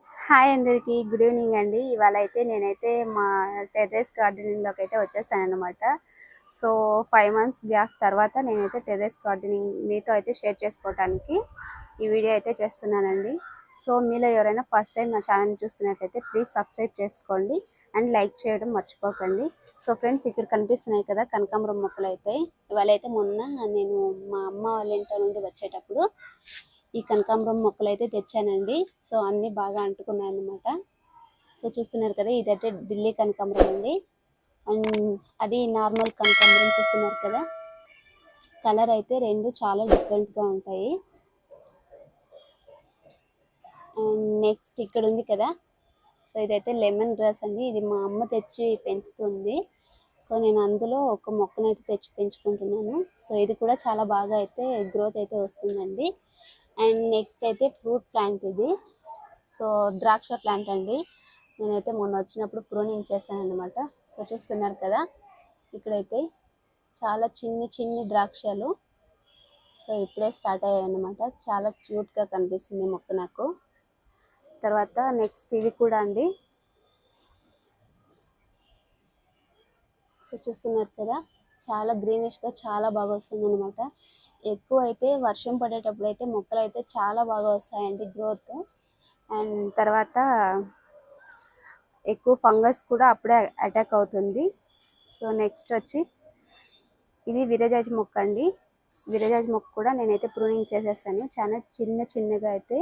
Friends, hi అందరికీ, good evening అండి. ఇవాళ అయితే నేనైతే మా టెర్రస్ గార్డెనింగ్లోకి అయితే వచ్చేసాను అనమాట. సో 5 months గ్యాప్ తర్వాత నేనైతే టెర్రస్ గార్డెనింగ్ మీతో అయితే షేర్ చేసుకోవడానికి ఈ వీడియో అయితే చేస్తున్నానండి. సో మీలో ఎవరైనా ఫస్ట్ టైం నా ఛానల్ చూస్తున్నట్టయితే ప్లీజ్ సబ్స్క్రైబ్ చేసుకోండి అండ్ లైక్ చేయడం మర్చిపోకండి. సో ఫ్రెండ్స్, ఇక్కడ కనిపిస్తున్నాయి కదా కనకాంబరం మొక్కలు అయితే. ఇవాళ అయితే మొన్న నేను మా అమ్మ వాళ్ళ ఇంట్లో నుండి వచ్చేటప్పుడు ఈ కనకాంబరం మొక్కలు అయితే తెచ్చానండి. సో అన్నీ బాగా అంటుకున్నాయి అన్నమాట. సో చూస్తున్నారు కదా, ఇదైతే ఢిల్లీ కనకాంబరం అండి. అండ్ అది నార్మల్ కనకాంబరం చూస్తున్నారు కదా. కలర్ అయితే రెండు చాలా డిఫరెంట్గా ఉంటాయి. అండ్ నెక్స్ట్ ఇక్కడ ఉంది కదా, సో ఇదైతే లెమన్ గ్రాస్ అండి. ఇది మా అమ్మ తెచ్చి పెంచుతుంది. సో నేను అందులో ఒక మొక్కనైతే తెచ్చి పెంచుకుంటున్నాను. సో ఇది కూడా చాలా బాగా అయితే గ్రోత్ అయితే వస్తుందండి. అండ్ నెక్స్ట్ అయితే ఫ్రూట్ ప్లాంట్ ఇది. సో ద్రాక్ష ప్లాంట్ అండి. నేనైతే మొన్న వచ్చినప్పుడు ప్రూనింగ్ చేశాను అనమాట. సో చూస్తున్నారు కదా, ఇక్కడైతే చాలా చిన్ని ద్రాక్షలు. సో ఇప్పుడే స్టార్ట్ అయ్యాయి అనమాట. చాలా క్యూట్గా కనిపిస్తుంది మొక్క నాకు. తర్వాత నెక్స్ట్ ఇది కూడా అండి. సో చూస్తున్నారు కదా, చాలా గ్రీనిష్గా చాలా బాగా వస్తుంది అనమాట. ఎక్కువ అయితే వర్షం పడేటప్పుడు అయితే మొక్కలు అయితే చాలా బాగా వస్తాయండి గ్రోత్. అండ్ తర్వాత ఎక్కువ ఫంగస్ కూడా అప్పుడే అటాక్ అవుతుంది. సో నెక్స్ట్ వచ్చి ఇది విరజాజి మొక్క అండి. విరజాజి మొక్క కూడా నేనైతే ప్రూనింగ్ చేసేసాను. చాలా చిన్నగా అయితే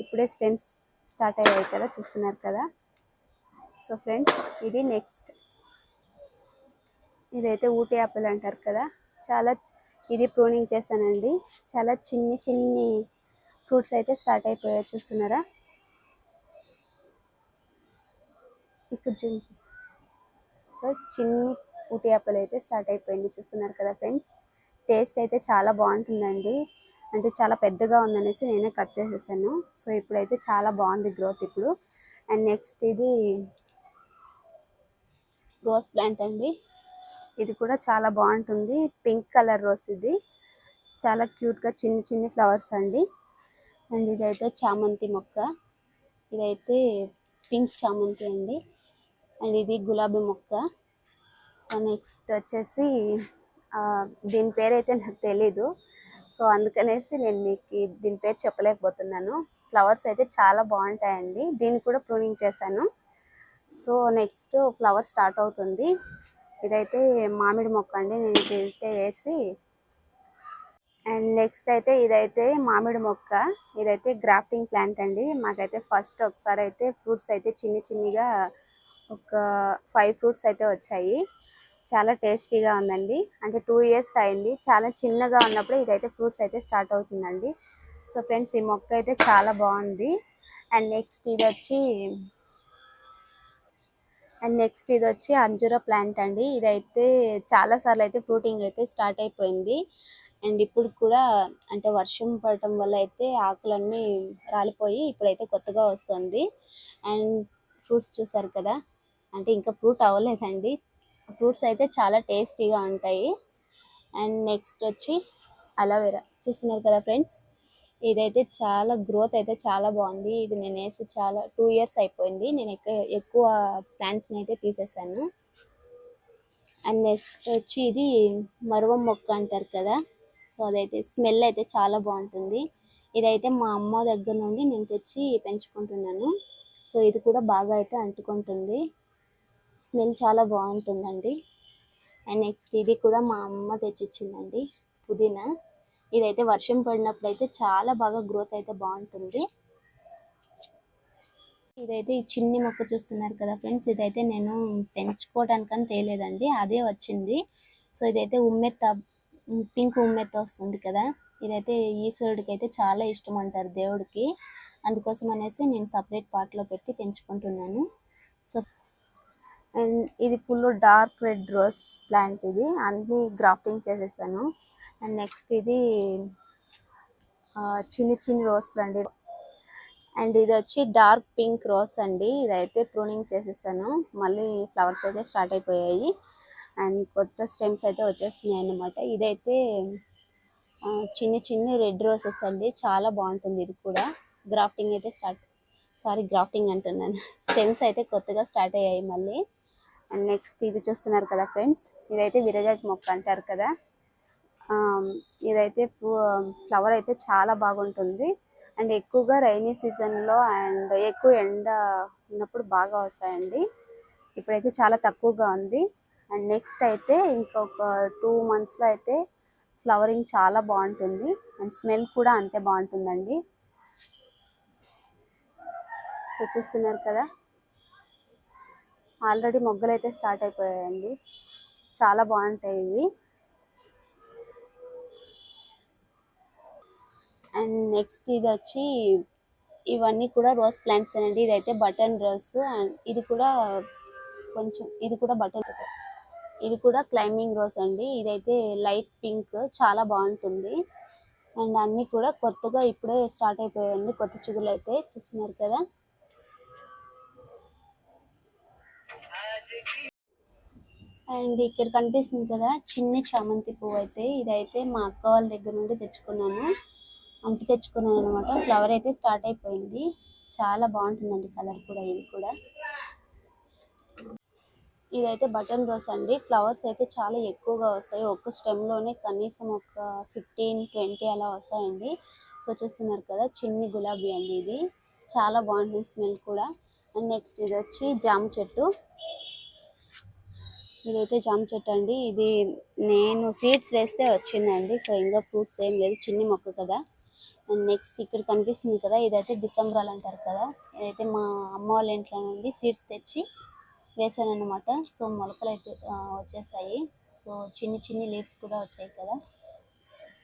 ఇప్పుడే స్టెమ్స్ స్టార్ట్ అయ్యాయి కదా, చూస్తున్నారు కదా. సో ఫ్రెండ్స్, ఇది నెక్స్ట్ ఇదైతే ఊటీ యాపిల్ అంటారు కదా. ఇది ప్రూనింగ్ చేశానండి. చాలా చిన్ని ఫ్రూట్స్ అయితే స్టార్ట్ అయిపోయాయి, చూస్తున్నారా. ఇక్కడ చూడండి. సో చిన్ని ఊటీ యాపిల్ అయితే స్టార్ట్ అయిపోయింది, చూస్తున్నారు కదా ఫ్రెండ్స్. టేస్ట్ అయితే చాలా బాగుంటుందండి. అంటే చాలా పెద్దగా ఉందనేసి నేనే కట్ చేసేసాను. సో ఇప్పుడైతే చాలా బాగుంది గ్రోత్ ఇప్పుడు. అండ్ నెక్స్ట్ ఇది రోజ్ ప్లాంట్ అండి. ఇది కూడా చాలా బాగుంటుంది. పింక్ కలర్ రోజ్ ఇది. చాలా క్యూట్గా చిన్ని ఫ్లవర్స్ అండి. అండ్ ఇదైతే చామంతి మొక్క. ఇదైతే పింక్ చామంతి అండి. అండ్ ఇది గులాబీ మొక్క. సో నెక్స్ట్ వచ్చేసి దీని పేరు అయితే నాకు తెలీదు. సో అందుకనేసి నేను మీకు దీని పేరు చెప్పలేకపోతున్నాను. ఫ్లవర్స్ అయితే చాలా బాగుంటాయండి. దీన్ని కూడా ప్రూనింగ్ చేశాను. సో నెక్స్ట్ ఫ్లవర్ స్టార్ట్ అవుతుంది. ఇదైతే మామిడి మొక్క అండి. నేను ఇదైతే వేసి, అండ్ నెక్స్ట్ అయితే ఇదైతే మామిడి మొక్క. ఇదైతే గ్రాఫ్టింగ్ ప్లాంట్ అండి. మాకైతే ఫస్ట్ ఒకసారి అయితే ఫ్రూట్స్ అయితే చిన్నిగా ఒక 5 ఫ్రూట్స్ అయితే వచ్చాయి. చాలా టేస్టీగా ఉందండి. అంటే 2 years అయింది. చాలా చిన్నగా ఉన్నప్పుడు ఇదైతే ఫ్రూట్స్ అయితే స్టార్ట్ అవుతుందండి. సో ఫ్రెండ్స్, ఈ మొక్క అయితే చాలా బాగుంది. అండ్ నెక్స్ట్ ఇది వచ్చి అంజూరా ప్లాంట్ అండి. ఇదైతే చాలా సార్లు అయితే ఫ్రూటింగ్ అయితే స్టార్ట్ అయిపోయింది. అండ్ ఇప్పుడు కూడా అంటే వర్షం పడటం వల్ల అయితే ఆకులన్నీ రాలిపోయి ఇప్పుడైతే కొత్తగా వస్తుంది. అండ్ ఫ్రూట్స్ చూసారు కదా, అంటే ఇంకా ఫ్రూట్ అవ్వలేదండి. ఫ్రూట్స్ అయితే చాలా టేస్టీగా ఉంటాయి. అండ్ నెక్స్ట్ వచ్చి అలోవెరా చూస్తున్నారు కదా ఫ్రెండ్స్. ఇదైతే చాలా గ్రోత్ అయితే చాలా బాగుంది. ఇది నేను వేసి చాలా 2 years అయిపోయింది. నేను ఎక్కువ ప్లాంట్స్ని అయితే తీసేసాను. అండ్ నెక్స్ట్ వచ్చి ఇది మరువం మొక్క అంటారు కదా. సో అదైతే స్మెల్ అయితే చాలా బాగుంటుంది. ఇదైతే మా అమ్మ దగ్గర నుండి నేను తెచ్చి పెంచుకుంటున్నాను. సో ఇది కూడా బాగా అయితే అంటుకుంటుంది. స్మెల్ చాలా బాగుంటుందండి. అండ్ నెక్స్ట్ ఇది కూడా మా అమ్మ తెచ్చిచ్చిందండి, పుదీనా. ఇదైతే వర్షం పడినప్పుడు అయితే చాలా బాగా గ్రోత్ అయితే బాగుంటుంది. ఇదైతే ఈ చిన్ని మొక్క చూస్తున్నారు కదా ఫ్రెండ్స్. ఇదైతే నేను పెంచుకోవడానికని తేలేదండి, అదే వచ్చింది. సో ఇదైతే పింక్ ఉమ్మెత్త వస్తుంది కదా. ఇదైతే ఈశ్వరుడికి అయితే చాలా ఇష్టం అంటారు, దేవుడికి. అందుకోసం అనేసి నేను సపరేట్ పాట్లో పెట్టి పెంచుకుంటున్నాను. సో అండ్ ఇది full dark red rose plant. ఇది అన్ని గ్రాఫ్టింగ్ చేసేసాను. అండ్ నెక్స్ట్ ఇది చిన్ని రోస్లు అండి. అండ్ ఇది వచ్చి డార్క్ పింక్ రోస్ అండి. ఇదైతే ప్రూనింగ్ చేసేసాను. మళ్ళీ ఫ్లవర్స్ అయితే స్టార్ట్ అయిపోయాయి అండ్ కొత్త స్టెమ్స్ అయితే వచ్చేస్తున్నాయి అన్నమాట. ఇదైతే చిన్ని రెడ్ రోసెస్ అండి. చాలా బాగుంటుంది. ఇది కూడా గ్రాఫ్టింగ్ అయితే స్టార్ట్ సారీ గ్రాఫ్టింగ్ అంటున్నాను. స్టెమ్స్ అయితే కొత్తగా స్టార్ట్ అయ్యాయి మళ్ళీ. అండ్ నెక్స్ట్ ఇది చూస్తున్నారు కదా ఫ్రెండ్స్, ఇదైతే విరజాజి మొక్క అంటారు కదా. ఇదైతే ఫ్లవర్ అయితే చాలా బాగుంటుంది. అండ్ ఎక్కువగా రైనీ సీజన్లో అండ్ ఎక్కువ ఎండ ఉన్నప్పుడు బాగా వస్తాయండి. ఇప్పుడైతే చాలా తక్కువగా ఉంది. అండ్ నెక్స్ట్ అయితే ఇంకొక 2 monthsలో అయితే ఫ్లవరింగ్ చాలా బాగుంటుంది. అండ్ స్మెల్ కూడా అంతే బాగుంటుందండి. సో చూస్తున్నారు కదా, ఆల్రెడీ మొగ్గలు అయితే స్టార్ట్ అయిపోయాయండి. చాలా బాగుంటాయి ఇవి. అండ్ నెక్స్ట్ ఇది వచ్చి ఇవన్నీ కూడా రోజ్ ప్లాంట్స్ అండి. ఇదైతే బటన్ రోజ్ అండ్ ఇది కూడా బటన్, ఇది కూడా క్లైంబింగ్ రోజ్ అండి. ఇదైతే లైట్ పింక్, చాలా బాగుంటుంది. అండ్ అన్నీ కూడా కొత్తగా ఇప్పుడే స్టార్ట్ అయిపోయాయండి, కొత్త చిగుళ్ళు అయితే చూస్తున్నారు కదా. అండ్ ఇక్కడ కనిపిస్తుంది కదా చిన్ని చామంతి పువ్వు అయితే, ఇదైతే మా అక్క వాళ్ళ దగ్గర నుండి తెచ్చుకున్నాను అనమాట. ఫ్లవర్ అయితే స్టార్ట్ అయిపోయింది. చాలా బాగుంటుందండి కలర్ కూడా. ఇదైతే బటన్ రోస్ అండి. ఫ్లవర్స్ అయితే చాలా ఎక్కువగా వస్తాయి. ఒక్క స్టెమ్లోనే కనీసం ఒక 15-20 అలా వస్తాయండి. సో చూస్తున్నారు కదా, చిన్ని గులాబీ అండి. ఇది చాలా బాగుంటుంది స్మెల్ కూడా. అండ్ నెక్స్ట్ ఇది వచ్చి జామ చెట్టు. ఇదైతే జామ చెట్టు అండి. ఇది నేను సీడ్స్ వేస్తే వచ్చిందండి. సో ఇంకా ఫ్రూట్స్ ఏం లేదు, చిన్ని మొక్క కదా. అండ్ నెక్స్ట్ ఇక్కడ కనిపిస్తుంది కదా, ఇదైతే డిసెంబరాల్ అంటారు కదా. ఇదైతే మా అమ్మ వాళ్ళ ఇంట్లో నుండి సీడ్స్ తెచ్చి వేసాను అనమాట. సో మొలకలు అయితే వచ్చేసాయి. సో చిన్ని లీవ్స్ కూడా వచ్చాయి కదా.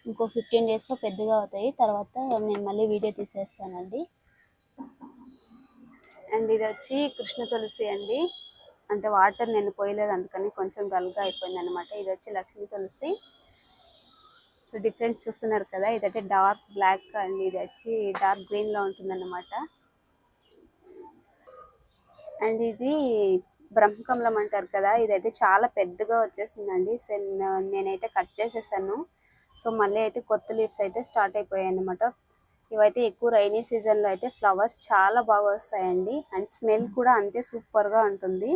ఇంకో 15 daysలో పెద్దగా అవుతాయి. తర్వాత నేను మళ్ళీ వీడియో తీసేస్తానండి. అండ్ ఇది వచ్చి కృష్ణ తులసి అండి. అంటే వాటర్ నేను పోయలేదు, అందుకని కొంచెం డల్గా అయిపోయింది అనమాట. ఇది వచ్చి లక్ష్మీ తులసి. సో డిఫరెన్స్ చూస్తున్నారు కదా, ఇదైతే డార్క్ బ్లాక్ అండ్ ఇది వచ్చి డార్క్ గ్రీన్లో ఉంటుందన్నమాట. అండ్ ఇది బ్రహ్మకమలం అంటారు కదా, ఇదైతే చాలా పెద్దగా వచ్చేసిందండి. సో నేనైతే కట్ చేసేసాను. సో మళ్ళీ అయితే కొత్త లీవ్స్ అయితే స్టార్ట్ అయిపోయాయి అన్నమాట. ఇవైతే ఎక్కువ రైనీ సీజన్లో అయితే ఫ్లవర్స్ చాలా బాగా వస్తాయండి. అండ్ స్మెల్ కూడా అంతే సూపర్గా ఉంటుంది.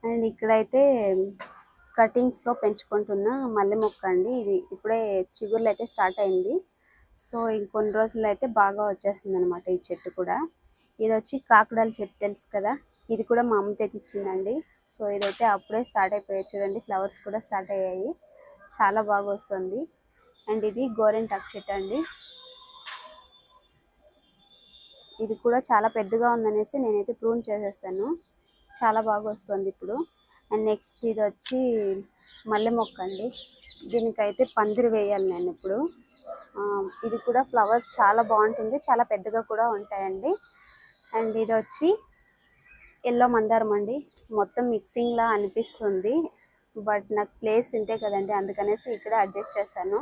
అండ్ ఇక్కడైతే కటింగ్స్లో పెంచుకుంటున్న మల్లె మొక్క అండి. ఇది ఇప్పుడే చిగుర్లు అయితే స్టార్ట్ అయింది. సో ఇంకొన్ని రోజుల్లో అయితే బాగా వచ్చేస్తుంది అనమాట ఈ చెట్టు కూడా. ఇది వచ్చి కాకడాల చెట్టు తెలుసు కదా, ఇది కూడా మా అమ్మ తెచ్చిచ్చిందండి. సో ఇదైతే అప్పుడే స్టార్ట్ అయిపోయాయి చూడండి, ఫ్లవర్స్ కూడా స్టార్ట్ అయ్యాయి. చాలా బాగా వస్తుంది. అండ్ ఇది గోరింటాకు చెట్టు అండి. ఇది కూడా చాలా పెద్దగా ఉందనేసి నేనైతే ప్రూన్ చేసేసాను. చాలా బాగా వస్తుంది ఇప్పుడు. అండ్ నెక్స్ట్ ఇది వచ్చి మల్లె మొక్క అండి. దీనికైతే పందిరి వేయాలి నేను ఇప్పుడు. ఇది కూడా ఫ్లవర్స్ చాలా బాగుంటుంది, చాలా పెద్దగా కూడా ఉంటాయండి. అండ్ ఇది వచ్చి ఎల్లో మందారం అండి. మొత్తం మిక్సింగ్లా అనిపిస్తుంది, బట్ నాకు ప్లేస్ ఉంటే కదండి, అందుకనేసి ఇక్కడ అడ్జస్ట్ చేశాను.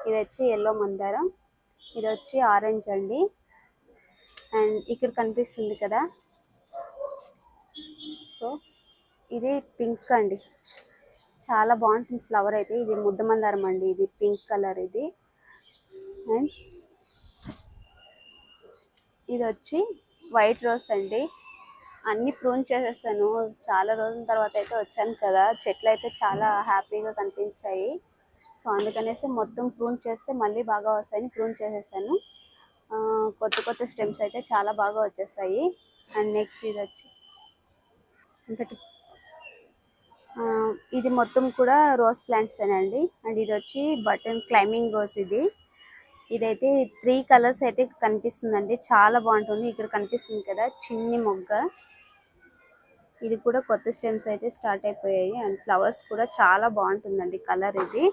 ఇది వచ్చి ఎల్లో మందారం. ఇది వచ్చి ఆరెంజ్ అండి. అండ్ ఇక్కడ కనిపిస్తుంది కదా, సో ఇది పింక్ అండి. చాలా బాగుంటుంది ఫ్లవర్ అయితే. ఇది ముద్ద మందారం అండి, ఇది పింక్ కలర్ ఇది. అండ్ ఇది వచ్చి వైట్ రోజ్ అండి. అన్నీ ప్రూన్ చేసేసాను, చాలా రోజుల తర్వాత అయితే వచ్చాను కదా. చెట్లు అయితే చాలా హ్యాపీగా కనిపించాయి. సో అందుకనేసి మొత్తం ప్రూన్ చేస్తే మళ్ళీ బాగా వస్తాయని ప్రూన్ చేసేసాను. కొత్త స్టెమ్స్ అయితే చాలా బాగా వచ్చేసాయి. అండ్ నెక్స్ట్ ఇది వచ్చి ఇది మొత్తం కూడా రోజ్ ప్లాంట్స్ అండి. అండ్ ఇది వచ్చి బటన్ క్లైంబింగ్ రోజ్. ఇదైతే 3 కలర్స్ అయితే కనిపిస్తుందండి, చాలా బాగుంటుంది. ఇక్కడ కనిపిస్తుంది కదా చిన్ని మొగ్గ, ఇది కూడా కొత్త స్టెమ్స్ అయితే స్టార్ట్ అయిపోయాయి. అండ్ ఫ్లవర్స్ కూడా చాలా బాగుంటుందండి కలర్ ఇది.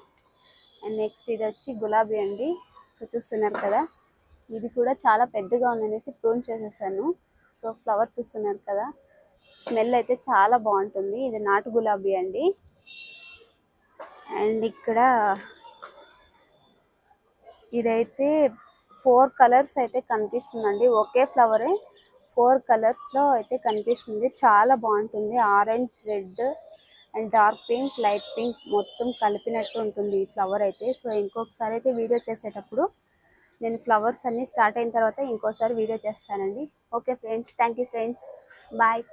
అండ్ నెక్స్ట్ ఇది వచ్చి గులాబీ అండి. సో చూస్తున్నారు కదా, ఇది కూడా చాలా పెద్దగా ఉందనేసి ప్రూన్ చేసేసాను. సో ఫ్లవర్ చూస్తున్నారు కదా, స్మెల్ అయితే చాలా బాగుంటుంది. ఇది నాటు గులాబీ అండి. అండ్ ఇక్కడ ఇదైతే 4 కలర్స్ అయితే కనిపిస్తుందండి, ఒకే ఫ్లవరే 4 కలర్స్లో అయితే కనిపిస్తుంది. చాలా బాగుంటుంది. Orange, red and dark pink, light pink మొత్తం కలిపినట్టు ఉంటుంది ఈ ఫ్లవర్ అయితే. సో ఇంకొకసారి అయితే వీడియో చేసేటప్పుడు నేను ఫ్లవర్స్ అన్నీ స్టార్ట్ అయిన తర్వాత ఇంకోసారి వీడియో చేస్తానండి. Okay friends, thank you friends, bye.